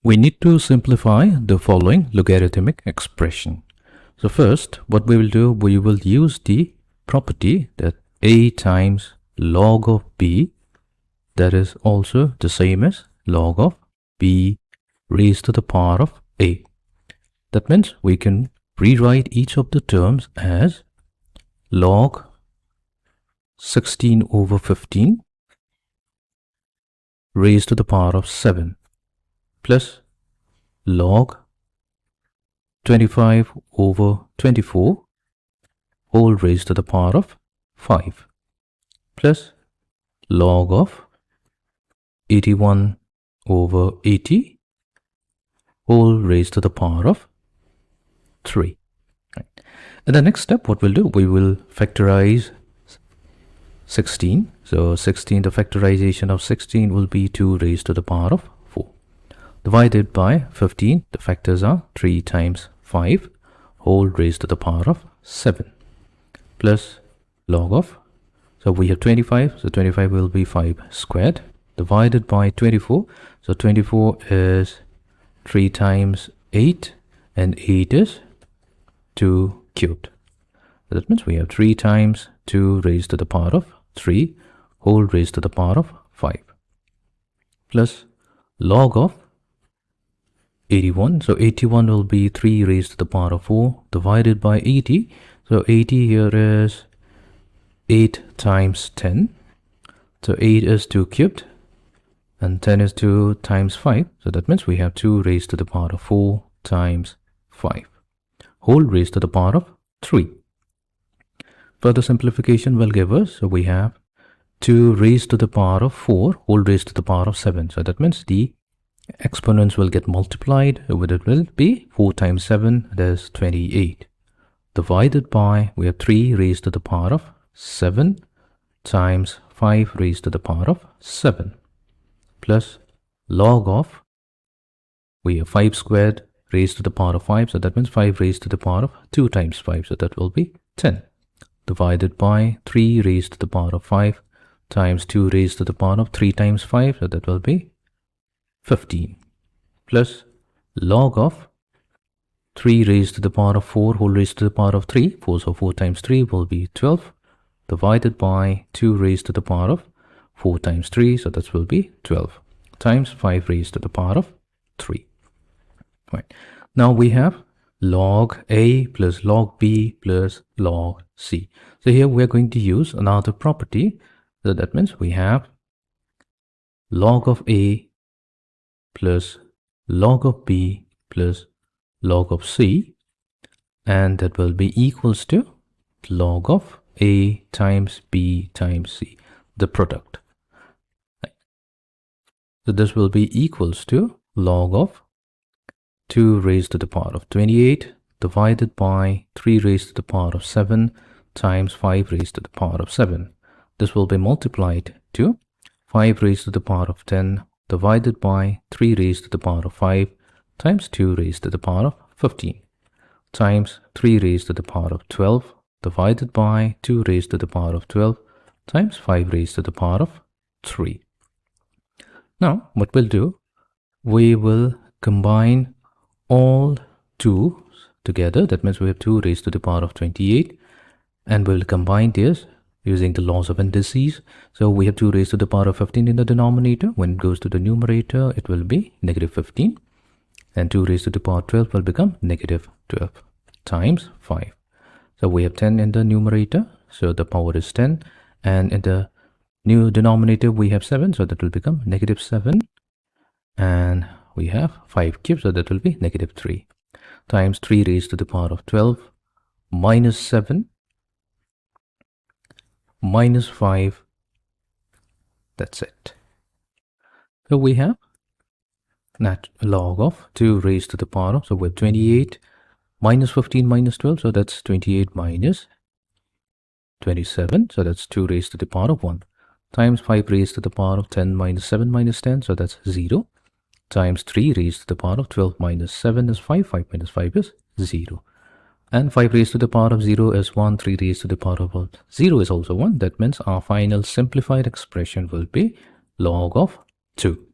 We need to simplify the following logarithmic expression. So first, what we will do, we will use the property that a times log of b, that is also the same as log of b raised to the power of a. That means we can rewrite each of the terms as log 16 over 15 raised to the power of 7 plus log 25 over 24 whole raised to the power of 5 plus log of 81 over 80 whole raised to the power of 3. Right. In the next step, what we'll do, we will factorize 16. So 16, the factorization of 16 will be 2 raised to the power of 4. Divided by 15, the factors are 3 times 5 whole raised to the power of 7 plus log of, so we have 25, so 25 will be 5 squared divided by 24. So 24 is 3 times 8 and 8 is 2 cubed. So that means we have 3 times 2 raised to the power of 3 whole raised to the power of 5 plus log of 81. So 81 will be 3 raised to the power of 4 divided by 80. So 80 here is 8 times 10. So 8 is 2 cubed and 10 is 2 times 5. So that means we have 2 raised to the power of 4 times 5 whole raised to the power of 3. Further simplification will give us, so we have 2 raised to the power of 4 whole raised to the power of 7. So that means the exponents will get multiplied. It will be 4 times 7, that is 28. Divided by, we have 3 raised to the power of 7 times 5 raised to the power of 7 plus log of, we have 5 squared raised to the power of 5. So that means 5 raised to the power of 2 times 5. So that will be 10. Divided by 3 raised to the power of 5 times 2 raised to the power of 3 times 5. So that will be 15 plus log of 3 raised to the power of 4 whole raised to the power of 3. 4 times 3 will be 12 divided by 2 raised to the power of 4 times 3. So that will be 12 times 5 raised to the power of 3. Right. Now we have log a plus log b plus log c. So here we are going to use another property. So that means we have log of a plus log of b plus log of c, and that will be equals to log of a times b times c, the product. So this will be equals to log of 2 raised to the power of 28 divided by 3 raised to the power of 7 times 5 raised to the power of 7. This will be multiplied to 5 raised to the power of 10 divided by 3 raised to the power of 5 times 2 raised to the power of 15 times 3 raised to the power of 12 divided by 2 raised to the power of 12 times 5 raised to the power of 3. Now what we'll do, we will combine all 2's together. That means we have 2 raised to the power of 28 and we'll combine this using the laws of indices. So we have 2 raised to the power of 15 in the denominator. When it goes to the numerator, it will be negative 15, and 2 raised to the power 12 will become negative 12 times 5. So we have 10 in the numerator, so the power is 10, and in the new denominator we have 7, so that will become negative 7, and we have 5 cubed, so that will be negative 3 times 3 raised to the power of 12 minus 7 minus 5. That's it. So we have log of 2 raised to the power of, so we have 28 minus 15 minus 12, so that's 28 minus 27, so that's 2 raised to the power of 1 times 5 raised to the power of 10 minus 7 minus 10, so that's 0 times 3 raised to the power of 12 minus 7 is 5, 5 minus 5 is 0. And 5 raised to the power of 0 is 1, 3 raised to the power of 0 is also 1. That means our final simplified expression will be log of 2.